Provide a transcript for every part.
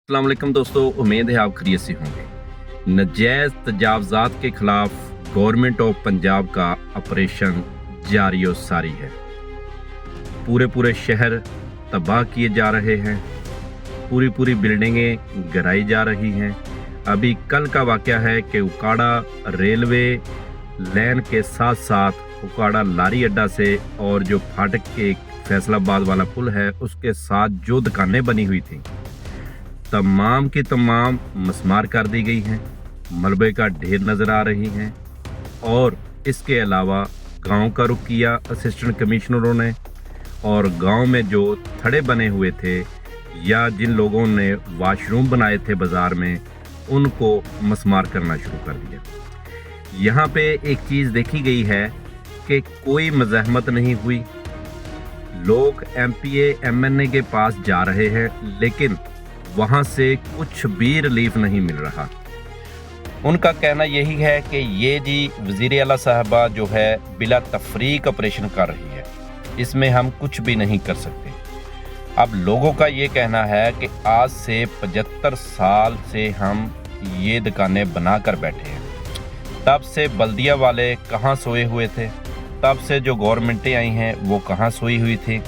अस्सलाम वालेकुम दोस्तों, उम्मीद है आप खैरियत से होंगे। नजायज़ तजावज़ात के खिलाफ गवर्नमेंट ऑफ पंजाब का ऑपरेशन जारी और सारी है। पूरे पूरे शहर तबाह किए जा रहे हैं, पूरी पूरी बिल्डिंगें गिराई जा रही हैं। अभी कल का वाक़या है कि उकाड़ा रेलवे लाइन के साथ साथ उकाड़ा लारी अड्डा से और जो फाटक के फैसलाबाद वाला पुल है उसके साथ जो दुकानें बनी हुई थी तमाम की तमाम मस्मार कर दी गई हैं, मलबे का ढेर नज़र आ रही हैं। और इसके अलावा गांव का रुख किया असिस्टेंट कमिश्नरों ने, और गांव में जो थड़े बने हुए थे या जिन लोगों ने वाशरूम बनाए थे बाज़ार में, उनको मस्मार करना शुरू कर दिया। यहाँ पे एक चीज़ देखी गई है कि कोई मज़ाहमत नहीं हुई। लोग एमपीए एमएनए के पास जा रहे हैं लेकिन वहाँ से कुछ भी रिलीफ नहीं मिल रहा। उनका कहना यही है कि ये जी वज़ीर आला साहबा जो है बिला तफरीक ऑपरेशन कर रही है, इसमें हम कुछ भी नहीं कर सकते। अब लोगों का ये कहना है कि आज से 75 साल से हम ये दुकानें बना कर बैठे हैं। तब से बल्दिया वाले कहाँ सोए हुए थे, तब से जो गवर्नमेंटें आई हैं वो कहाँ सोई हुई थी।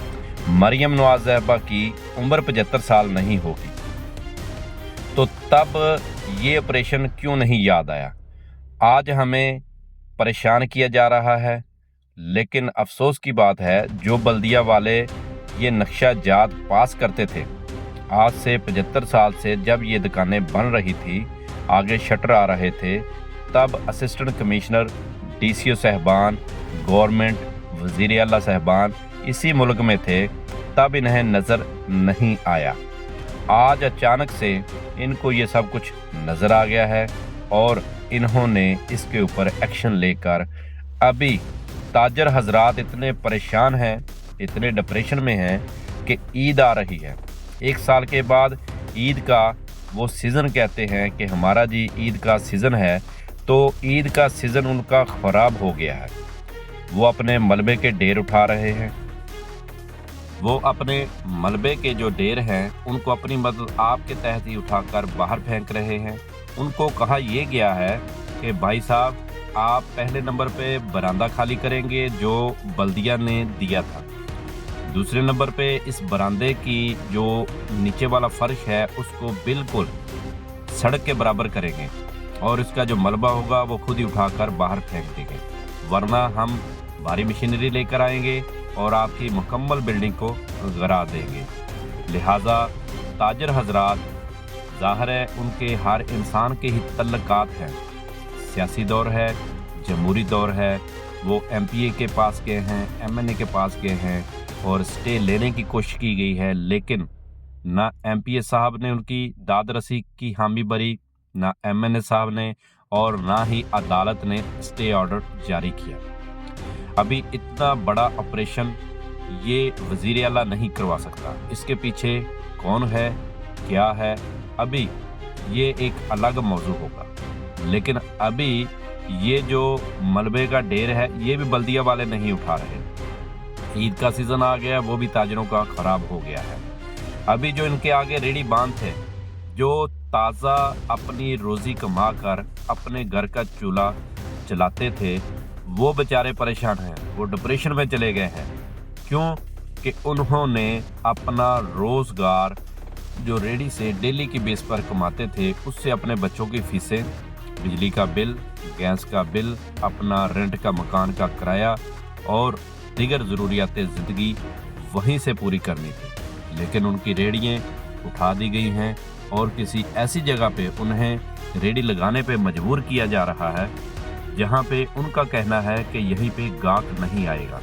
मरियम नवाज़ साहबा की उम्र 75 साल नहीं होगी, तो तब ये ऑपरेशन क्यों नहीं याद आया। आज हमें परेशान किया जा रहा है, लेकिन अफसोस की बात है जो बल्दिया वाले ये नक्शा जात पास करते थे, आज से 75 साल से जब ये दुकानें बन रही थी, आगे शटर आ रहे थे, तब असिस्टेंट कमिश्नर, डीसीओ साहबान, गवर्नमेंट, वज़ीर आला साहबान इसी मुल्क में थे, तब इन्हें नज़र नहीं आया। आज अचानक से इनको ये सब कुछ नज़र आ गया है और इन्होंने इसके ऊपर एक्शन लेकर अभी ताजर हजरात इतने परेशान हैं, इतने डिप्रेशन में हैं कि ईद आ रही है। 1 साल के बाद ईद का वो सीज़न कहते हैं कि हमारा जी ईद का सीज़न है, तो ईद का सीज़न उनका ख़राब हो गया है। वो अपने मलबे के ढेर उठा रहे हैं, वो अपने मलबे के जो ढेर हैं उनको अपनी मदद आपके तहत ही उठाकर बाहर फेंक रहे हैं। उनको कहा यह गया है कि भाई साहब आप पहले नंबर पे बरामदा खाली करेंगे जो बल्दिया ने दिया था, दूसरे नंबर पे इस बरामदे की जो नीचे वाला फर्श है उसको बिल्कुल सड़क के बराबर करेंगे और इसका जो मलबा होगा वो खुद ही उठाकर बाहर फेंक देंगे, वरना हम भारी मशीनरी लेकर आएंगे और आपकी मुकम्मल बिल्डिंग को गिरा देंगे। लिहाजा ताजर हजरात, ज़ाहिर है उनके हर इंसान के ही तल्लकात हैं। सियासी दौर है, जमहूरी दौर है, वो एमपीए के पास गए हैं, एमएनए के पास गए हैं और स्टे लेने की कोशिश की गई है, लेकिन ना एमपीए साहब ने उनकी दाद रसी की हामी भरी, ना एमएनए साहब ने, और ना ही अदालत ने स्टे ऑर्डर जारी किया। अभी इतना बड़ा ऑपरेशन ये वज़ीर आला नहीं करवा सकता। इसके पीछे कौन है, क्या है, अभी ये एक अलग मौजू होगा। लेकिन अभी ये जो मलबे का ढेर है ये भी बल्दिया वाले नहीं उठा रहे। ईद का सीज़न आ गया, वो भी ताजरों का ख़राब हो गया है। अभी जो इनके आगे रेडी बांध थे, जो ताज़ा अपनी रोज़ी कमा कर अपने घर का चूल्हा चलाते थे, वो बेचारे परेशान हैं, वो डिप्रेशन में चले गए हैं। क्यों कि उन्होंने अपना रोज़गार जो रेडी से डेली की बेस पर कमाते थे उससे अपने बच्चों की फीसें, बिजली का बिल, गैस का बिल, अपना रेंट का मकान का किराया और दीगर ज़रूरियात ज़िंदगी वहीं से पूरी करनी थी। लेकिन उनकी रेडियाँ उठा दी गई हैं और किसी ऐसी जगह पे उन्हें रेडी लगाने पे मजबूर किया जा रहा है जहाँ पे उनका कहना है कि यहीं पे गाहक नहीं आएगा।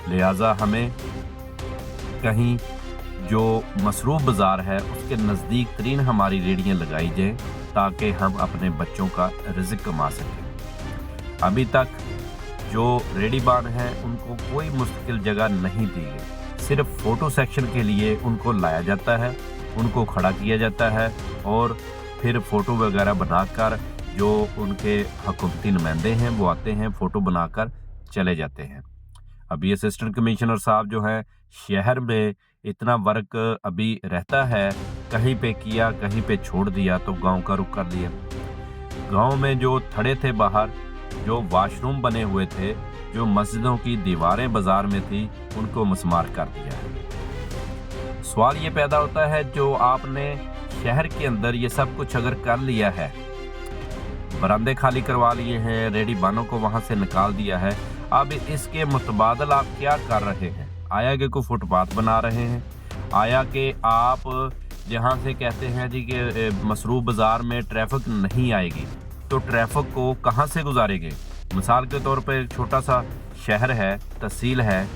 लिहाजा हमें कहीं जो मसरूफ़ बाज़ार है उसके नज़दीक तरीन हमारी रेडियाँ लगाई जाएँ ताकि हम अपने बच्चों का रिज़्क़ कमा सकें। अभी तक जो रेडी बान हैं उनको कोई मुस्तकिल जगह नहीं दी गई, सिर्फ फ़ोटो सेक्शन के लिए उनको लाया जाता है, उनको खड़ा किया जाता है और फिर फ़ोटो वगैरह बनाकर जो उनके हुकूमती नुमाइंदे हैं वो आते हैं, फ़ोटो बनाकर चले जाते हैं। अभी असिस्टेंट कमिश्नर साहब जो हैं, शहर में इतना वर्क अभी रहता है कहीं पे किया, कहीं पे छोड़ दिया तो गांव का रुख कर लिया। गांव में जो थड़े थे बाहर, जो वॉशरूम बने हुए थे, जो मस्जिदों की दीवारें बाजार में थी, उनको मस्मार कर दिया है। सवाल ये पैदा होता है, जो आपने शहर के अंदर ये सब कुछ अगर कर लिया है, बरामदे खाली करवा लिए हैं, रेडी बानों को वहां से निकाल दिया है, अब इसके मुतबादल आप क्या कर रहे हैं? आया कि कोई फुटपाथ बना रहे हैं, आया कि आप जहाँ से कहते हैं जी कि मसरूफ बाज़ार में ट्रैफिक नहीं आएगी, तो ट्रैफिक को कहाँ से गुजारेंगे? मिसाल के तौर पर छोटा सा शहर है, तहसील है,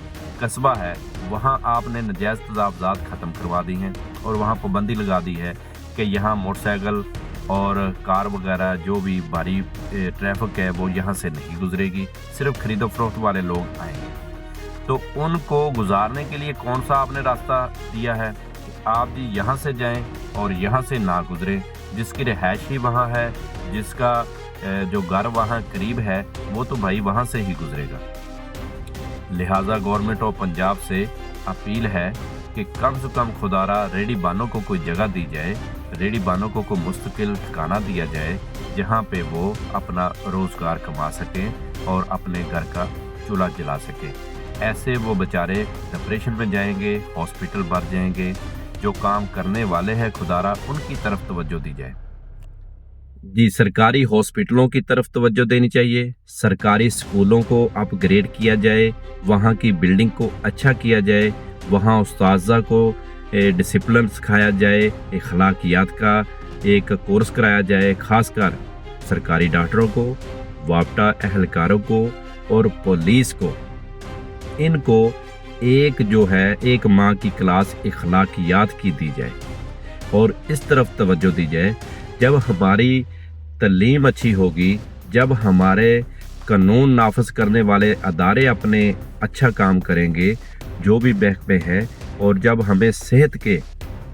कस्बा है, वहाँ आपने नजायज़ तजावज़ात ख़त्म करवा दी हैं और वहाँ पाबंदी लगा दी है कि यहाँ मोटरसाइकिल और कार वगैरह जो भी भारी ट्रैफिक है वो यहाँ से नहीं गुजरेगी, सिर्फ खरीदो फरोख्त वाले लोग आएंगे। तो उनको गुजारने के लिए कौन सा आपने रास्ता दिया है कि आप जी यहाँ से जाएं और यहाँ से ना गुजरें? जिसकी रिहाइश ही वहाँ है, जिसका जो घर वहाँ करीब है, वो तो भाई वहाँ से ही गुजरेगा। लिहाजा गवर्नमेंट ऑफ पंजाब से अपील है कि कम से कम खुदारा रेडी बानों को कोई जगह दी जाए, रेडी बानों को कोई मुस्तकिल ठिकाना दिया जाए जहाँ पे वो अपना रोज़गार कमा सकें और अपने घर का चूल्हा जला सकें। ऐसे वो बेचारे डिप्रेशन में जाएंगे, हॉस्पिटल भर जाएंगे। जो काम करने वाले हैं खुदारा उनकी तरफ तवज्जो दी जाए। जी, सरकारी हॉस्पिटलों की तरफ तवज्जो देनी चाहिए, सरकारी स्कूलों को अपग्रेड किया जाए, वहाँ की बिल्डिंग को अच्छा किया जाए, वहाँ उस्ताज़ा को डिसिप्लिन सिखाया जाए, अखलाकियात का एक कोर्स कराया जाए, खासकर सरकारी डॉक्टरों को, वापटा एहलकारों को और पुलिस को। इनको एक माह की क्लास अखलाकियात की दी जाए और इस तरफ तवज्जो दी जाए। जब हमारी तालीम अच्छी होगी, जब हमारे कानून नाफिज करने वाले अदारे अपने अच्छा काम करेंगे जो भी महकमे हैं, और जब हमें सेहत के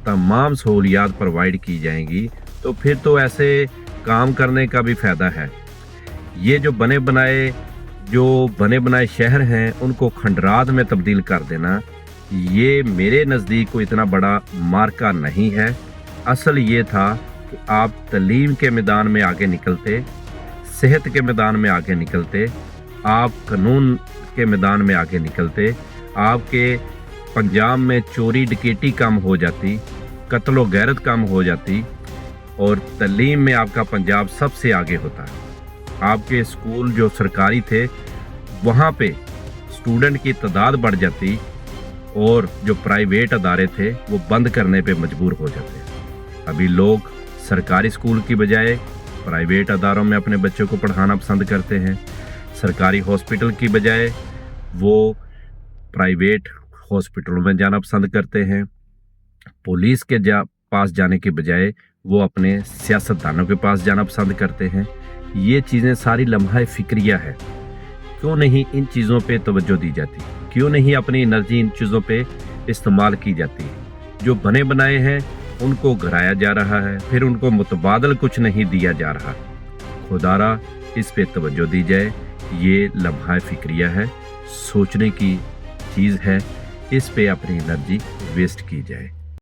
तमाम सहूलियात प्रोवाइड की जाएंगी, तो फिर तो ऐसे काम करने का भी फ़ायदा है। ये जो बने बनाए शहर हैं, उनको खंडरात में तब्दील कर देना, ये मेरे नज़दीक कोई इतना बड़ा मार्का नहीं है। असल ये था कि आप तालीम के मैदान में आगे निकलते, सेहत के मैदान में आगे निकलते, आप कानून के मैदान में आगे निकलते, आपके पंजाब में चोरी डकैती कम हो जाती, कत्ल व गैरत कम हो जाती, और तालीम में आपका पंजाब सबसे आगे होता है। आपके स्कूल जो सरकारी थे वहाँ पे स्टूडेंट की तादाद बढ़ जाती और जो प्राइवेट अदारे थे वो बंद करने पे मजबूर हो जाते। अभी लोग सरकारी स्कूल की बजाय प्राइवेट अदारों में अपने बच्चों को पढ़ाना पसंद करते हैं, सरकारी हॉस्पिटल की बजाय वो प्राइवेट हॉस्पिटलों में जाना पसंद करते हैं, पुलिस के पास जाने के बजाय वो अपने सियासतदानों के पास जाना पसंद करते हैं। ये चीज़ें सारी लम्हा फिक्रिया है। क्यों नहीं इन चीज़ों पे तवज्जो दी जाती? क्यों नहीं अपनी एनर्जी इन चीज़ों पे इस्तेमाल की जाती? जो बने बनाए हैं उनको गिराया जा रहा है, फिर उनको मुतबादल कुछ नहीं दिया जा रहा। खुदारा इस पे तवज्जो दी जाए। ये लम्हा फिक्रिया है, सोचने की चीज़ है, इस पे अपनी एनर्जी वेस्ट की जाए।